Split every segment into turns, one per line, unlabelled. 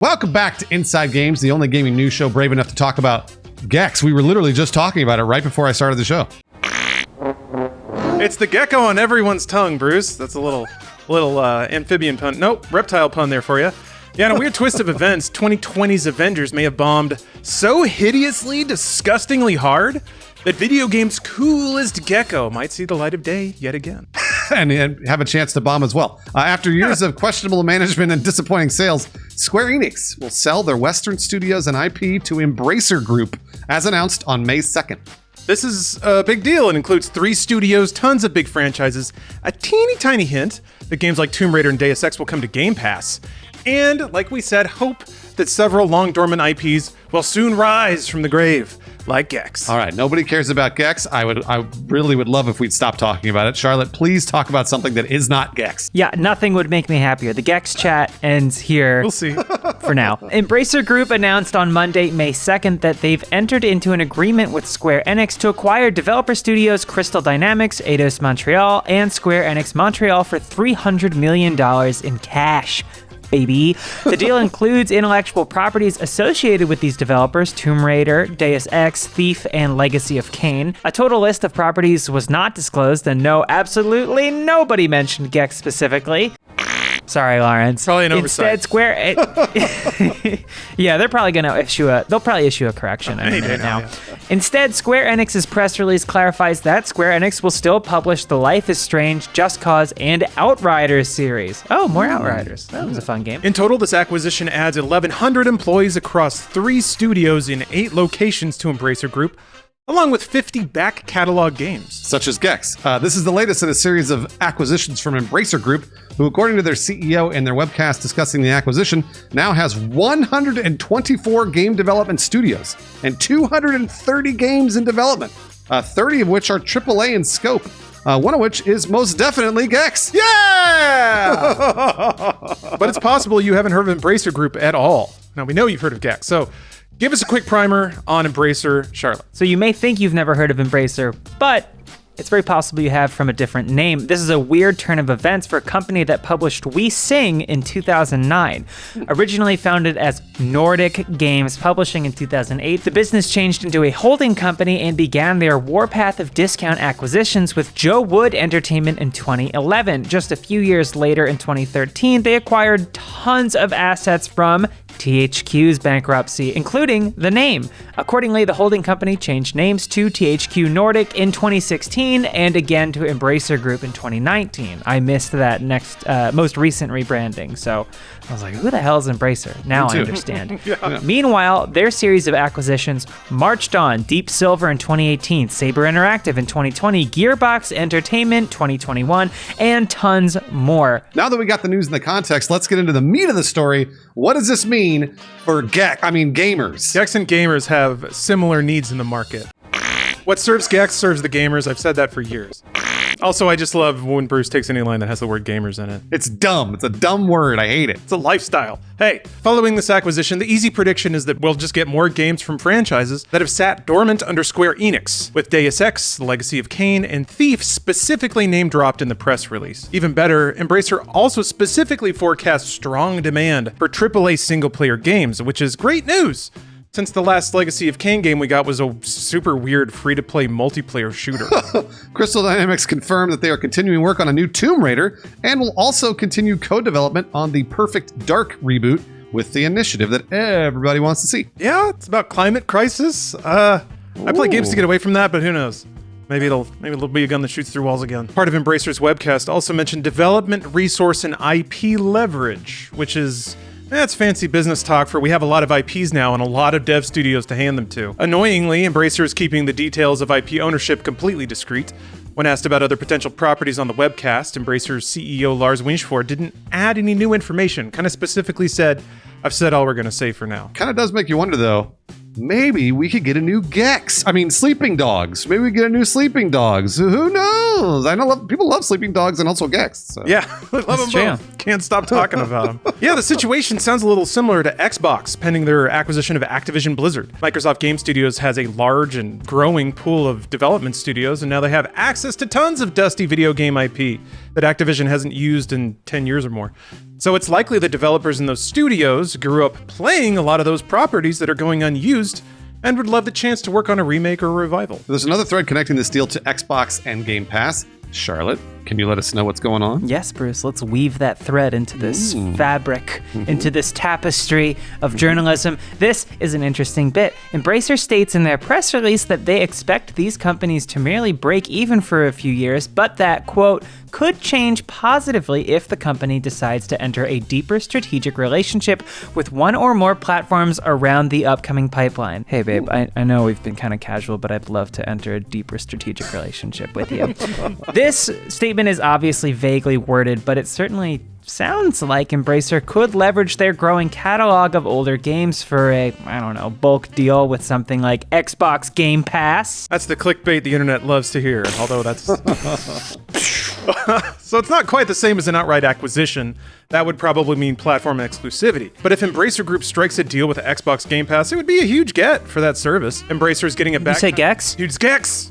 Welcome back to Inside Games, the only gaming news show brave enough to talk about Gex. We were literally just talking about it right before I started the show.
It's the gecko on everyone's tongue, Bruce. That's a little amphibian pun. Nope, reptile pun there for you. Yeah, in a weird twist of events, 2020's Avengers may have bombed so hideously, disgustingly hard that video games' coolest gecko might see the light of day yet again.
and have a chance to bomb as well. After years of questionable management and disappointing sales, Square Enix will sell their Western studios and IP to Embracer Group, as announced on May 2nd.
This is a big deal. It includes 3 studios, tons of big franchises, a teeny tiny hint that games like Tomb Raider and Deus Ex will come to Game Pass, and, like we said, hope that several long-dormant IPs will soon rise from the grave, like Gex.
All right, nobody cares about Gex. I really would love if we'd stop talking about it. Charlotte, please talk about something that is not Gex.
Yeah, nothing would make me happier. The Gex chat ends here.
We'll see.
For now. Embracer Group announced on Monday, May 2nd, that they've entered into an agreement with Square Enix to acquire developer studios Crystal Dynamics, Eidos Montreal, and Square Enix Montreal for $300 million in cash. Baby. The deal includes intellectual properties associated with these developers: Tomb Raider, Deus Ex, Thief, and Legacy of Kain. A total list of properties was not disclosed, and no, absolutely nobody mentioned Gex specifically. Sorry, Lawrence.
Probably an oversight.
Instead, Square... yeah, they'll probably issue a correction in a minute now. Yeah. Instead, Square Enix's press release clarifies that Square Enix will still publish the Life is Strange, Just Cause, and Outriders series. Oh, more Outriders. That was a fun game.
In total, this acquisition adds 1,100 employees across 3 studios in 8 locations to Embracer Group, along with 50 back catalog games.
Such as Gex. This is the latest in a series of acquisitions from Embracer Group, who, according to their CEO and their webcast discussing the acquisition, now has 124 game development studios and 230 games in development, 30 of which are AAA in scope, one of which is most definitely Gex.
Yeah! But it's possible you haven't heard of Embracer Group at all. Now, we know you've heard of Gex, so give us a quick primer on Embracer, Charlotte.
So you may think you've never heard of Embracer, but it's very possible you have from a different name. This is a weird turn of events for a company that published We Sing in 2009. Originally founded as Nordic Games Publishing in 2008, the business changed into a holding company and began their warpath of discount acquisitions with Joe Wood Entertainment in 2011. Just a few years later, in 2013, they acquired tons of assets from THQ's bankruptcy, including the name. Accordingly, the holding company changed names to THQ Nordic in 2016 and again to Embracer Group in 2019. I missed that most recent rebranding, so I was like, who the hell is Embracer? Now I understand. Yeah. Meanwhile, their series of acquisitions marched on. Deep Silver in 2018, Saber Interactive in 2020, Gearbox Entertainment 2021, and tons more.
Now that we got the news and the context, let's get into the meat of the story. What does this mean for gamers?
Gex and gamers have similar needs in the market. What serves Gex serves the gamers. I've said that for years. Also, I just love when Bruce takes any line that has the word gamers in it.
It's dumb. It's a dumb word. I hate it.
It's a lifestyle. Hey, following this acquisition, the easy prediction is that we'll just get more games from franchises that have sat dormant under Square Enix, with Deus Ex, Legacy of Kain, and Thief specifically name-dropped in the press release. Even better, Embracer also specifically forecasts strong demand for AAA single-player games, which is great news, since the last Legacy of Kain game we got was a super weird free-to-play multiplayer shooter.
Crystal Dynamics confirmed that they are continuing work on a new Tomb Raider and will also continue co-development on the Perfect Dark reboot with the initiative that everybody wants to see.
Yeah, it's about climate crisis. I play games to get away from that, but who knows? Maybe it'll be a gun that shoots through walls again. Part of Embracer's webcast also mentioned development, resource, and IP leverage, which is... That's fancy business talk for we have a lot of IPs now and a lot of dev studios to hand them to. Annoyingly, Embracer is keeping the details of IP ownership completely discreet. When asked about other potential properties on the webcast, Embracer's CEO Lars Winchford didn't add any new information, kind of specifically said, I've said all we're going to say for now.
Kind of does make you wonder, though. Maybe we could get a new Gex. Sleeping Dogs. Maybe we get a new Sleeping Dogs. Who knows? Oh, I know people love sleeping dogs and also Gex. So.
Yeah, I love them
true.
both. Can't stop talking about them. Yeah, the situation sounds a little similar to Xbox, pending their acquisition of Activision Blizzard. Microsoft Game Studios has a large and growing pool of development studios, and now they have access to tons of dusty video game IP that Activision hasn't used in 10 years or more. So it's likely the developers in those studios grew up playing a lot of those properties that are going unused and would love the chance to work on a remake or a revival.
There's another thread connecting this deal to Xbox and Game Pass. Charlotte, can you let us know what's going on?
Yes, Bruce, let's weave that thread into this fabric, into this tapestry of journalism. This is an interesting bit. Embracer states in their press release that they expect these companies to merely break even for a few years, but that, quote, could change positively if the company decides to enter a deeper strategic relationship with one or more platforms around the upcoming pipeline. Hey, babe, I know we've been kind of casual, but I'd love to enter a deeper strategic relationship with you. This statement is obviously vaguely worded, but it certainly sounds like Embracer could leverage their growing catalog of older games for a, bulk deal with something like Xbox Game Pass.
That's the clickbait the internet loves to hear, although that's... So it's not quite the same as an outright acquisition. That would probably mean platform exclusivity. But if Embracer Group strikes a deal with the Xbox Game Pass, it would be a huge get for that service. Embracer's getting it back.
You say Gex?
Huge Gex!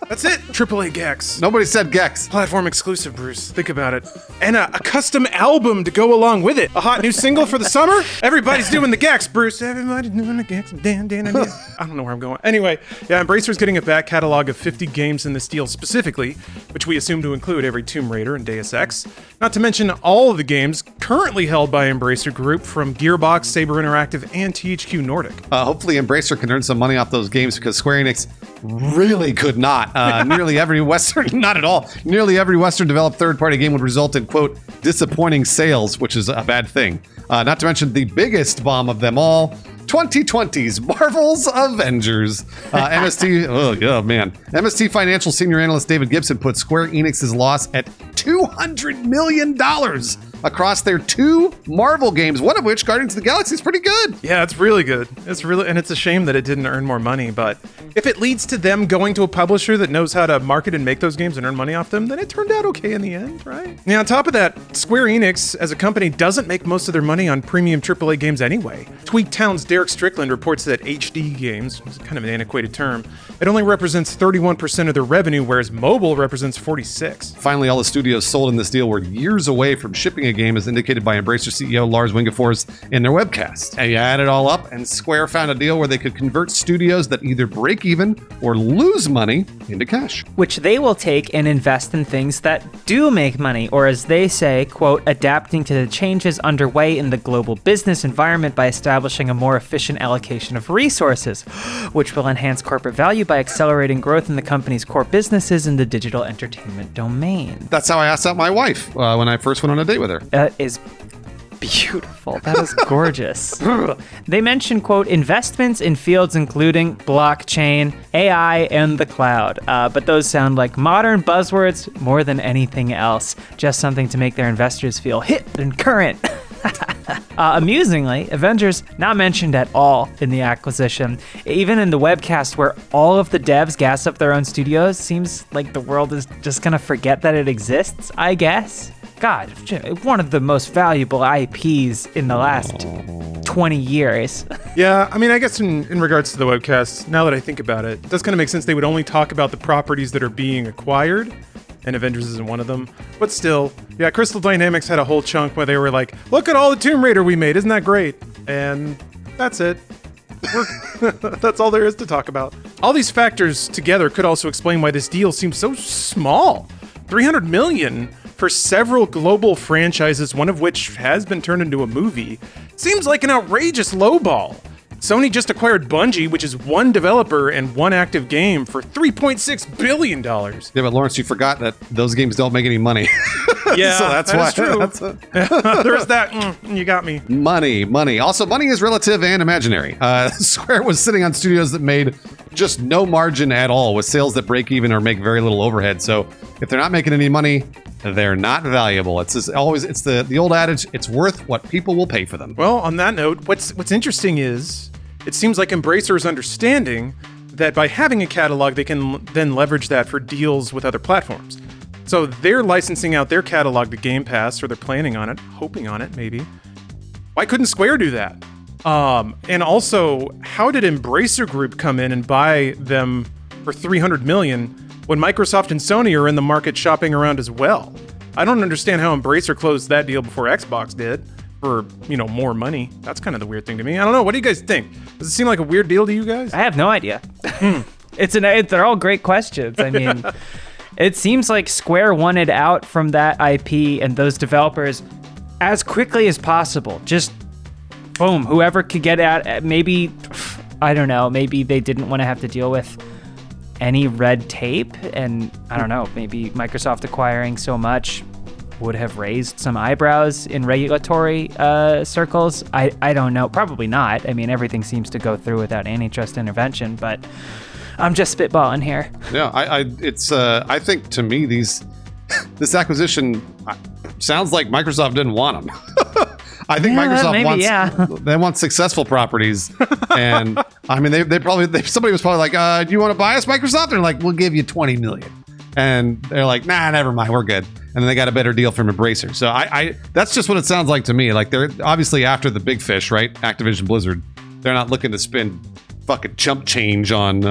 That's it. AAA Gex.
Nobody said Gex.
Platform exclusive, Bruce. Think about it. And a custom album to go along with it. A hot new single for the summer. Everybody's doing the Gex, Bruce. Everybody's doing the Gex. Dan. I don't know where I'm going. Anyway, yeah, Embracer's getting a back catalog of 50 games in this deal specifically, which we assume to include every Tomb Raider and Deus Ex. Not to mention all of the games currently held by Embracer Group from Gearbox, Saber Interactive, and THQ Nordic.
Hopefully Embracer can earn some money off those games because Square Enix really could not. Nearly every Western, not at all, nearly every Western developed third-party game would result in, quote, disappointing sales, which is a bad thing. Not to mention the biggest bomb of them all, 2020's Marvel's Avengers. MST Financial Senior Analyst David Gibson put Square Enix's loss at $200 million across their 2 Marvel games, one of which, Guardians of the Galaxy, is pretty good.
Yeah, it's really good. And it's a shame that it didn't earn more money, but if it leads to them going to a publisher that knows how to market and make those games and earn money off them, then it turned out okay in the end, right? Now, on top of that, Square Enix, as a company, doesn't make most of their money on premium AAA games anyway. Tweaktown's Derek Strickland reports that HD games, which is kind of an antiquated term, it only represents 31% of their revenue, whereas mobile represents 46%.
Finally, all the studios sold in this deal were years away from shipping a game, as indicated by Embracer CEO Lars Wingefors in their webcast. And you add it all up, and Square found a deal where they could convert studios that either break even or lose money into cash.
Which they will take and invest in things that do make money, or as they say, quote, adapting to the changes underway in the global business environment by establishing a more efficient allocation of resources, which will enhance corporate value by accelerating growth in the company's core businesses in the digital entertainment domain.
That's how I asked out my wife when I first went on a date with her.
That is beautiful. That is gorgeous. They mention, quote, investments in fields including blockchain, AI, and the cloud. But those sound like modern buzzwords more than anything else. Just something to make their investors feel hip and current. Amusingly, Avengers not mentioned at all in the acquisition. Even in the webcast where all of the devs gas up their own studios, seems like the world is just gonna forget that it exists, I guess. God, one of the most valuable IPs in the last 20 years.
Yeah, I mean, I guess in regards to the webcast, now that I think about it, it does kind of make sense they would only talk about the properties that are being acquired, and Avengers isn't one of them. But still, yeah, Crystal Dynamics had a whole chunk where they were like, look at all the Tomb Raider we made, isn't that great? And that's it. That's all there is to talk about. All these factors together could also explain why this deal seems so small. $300 million for several global franchises, one of which has been turned into a movie, seems like an outrageous lowball. Sony just acquired Bungie, which is one developer and one active game, for $3.6 billion.
Yeah, but Lawrence, you forgot that those games don't make any money.
Yeah,
so that's why.
True. There's that. You got me.
Money. Also, money is relative and imaginary. Square was sitting on studios that made just no margin at all, with sales that break even or make very little overhead. So if they're not making any money, they're not valuable. It's the old adage, it's worth what people will pay for them.
Well, on that note, what's interesting is it seems like Embracer is understanding that by having a catalog, they can then leverage that for deals with other platforms. So they're licensing out their catalog to Game Pass, or they're planning on it, hoping on it, maybe. Why couldn't Square do that? And also, how did Embracer Group come in and buy them for $300 million when Microsoft and Sony are in the market shopping around as well? I don't understand how Embracer closed that deal before Xbox did for, more money. That's kind of the weird thing to me. I don't know. What do you guys think? Does it seem like a weird deal to you guys?
I have no idea. They're all great questions. I mean, it seems like Square wanted out from that IP and those developers as quickly as possible. Just boom, whoever could get at, maybe, I don't know, maybe they didn't want to have to deal with any red tape, and I don't know, maybe Microsoft acquiring so much would have raised some eyebrows in regulatory circles. I don't know, probably not. I mean, everything seems to go through without antitrust intervention, but I'm just spitballing here.
Yeah, I think to me this acquisition sounds like Microsoft didn't want them. I think Microsoft they want successful properties, and I mean somebody was probably like, "Do you want to buy us, Microsoft?" They're like, "We'll give you $20 million," and they're like, "Nah, never mind, we're good." And then they got a better deal from Embracer. So I that's just what it sounds like to me. Like they're obviously after the big fish, right? Activision Blizzard. They're not looking to spend fucking chump change on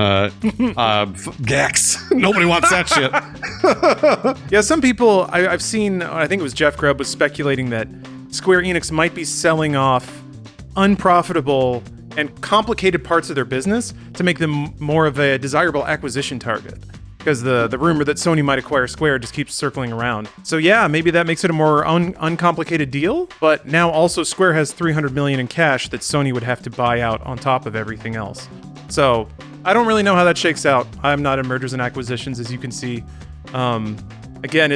Gex. Nobody wants that shit.
Yeah, some people I've seen. I think it was Jeff Grubb was speculating that Square Enix might be selling off unprofitable and complicated parts of their business to make them more of a desirable acquisition target. Because the rumor that Sony might acquire Square just keeps circling around. So yeah, maybe that makes it a more uncomplicated deal. But now also Square has $300 million in cash that Sony would have to buy out on top of everything else. So I don't really know how that shakes out. I'm not in mergers and acquisitions, as you can see. Again,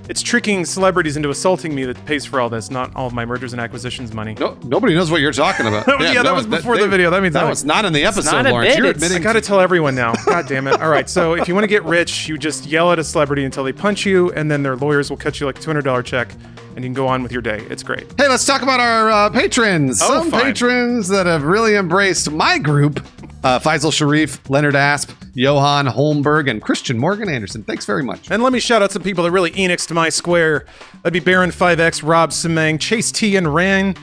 it's tricking celebrities into assaulting me that pays for all this, not all of my mergers and acquisitions money.
No, nobody knows what you're talking about.
That was before the video. That means
that was not in the episode,
not a
Lawrence.
bit,
You're
it's-
admitting.
I gotta tell everyone now. God damn it. All right, so if you want to get rich, you just yell at a celebrity until they punch you, and then their lawyers will cut you like a $200 check, and you can go on with your day. It's great.
Hey, let's talk about our patrons.
Oh,
Some
fine.
patrons that have really embraced my group. Faisal Sharif, Leonard Asp, Johan Holmberg, and Christian Morgan Anderson. Thanks very much.
And let me shout out some people that really Enixed my square. That'd be Baron 5X, Rob Semang, Chase T, and Ran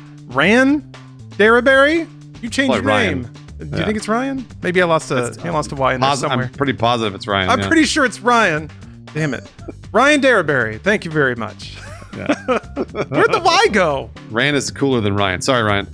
Daraberry? You changed your
Ryan.
name. Do you think it's Ryan? Maybe I lost a Y in there somewhere.
I'm pretty positive it's Ryan.
I'm pretty sure it's Ryan. Damn it. Ryan Daraberry, thank you very much.
Yeah.
Where'd the Y go?
Ryan is cooler than Ryan. Sorry, Ryan.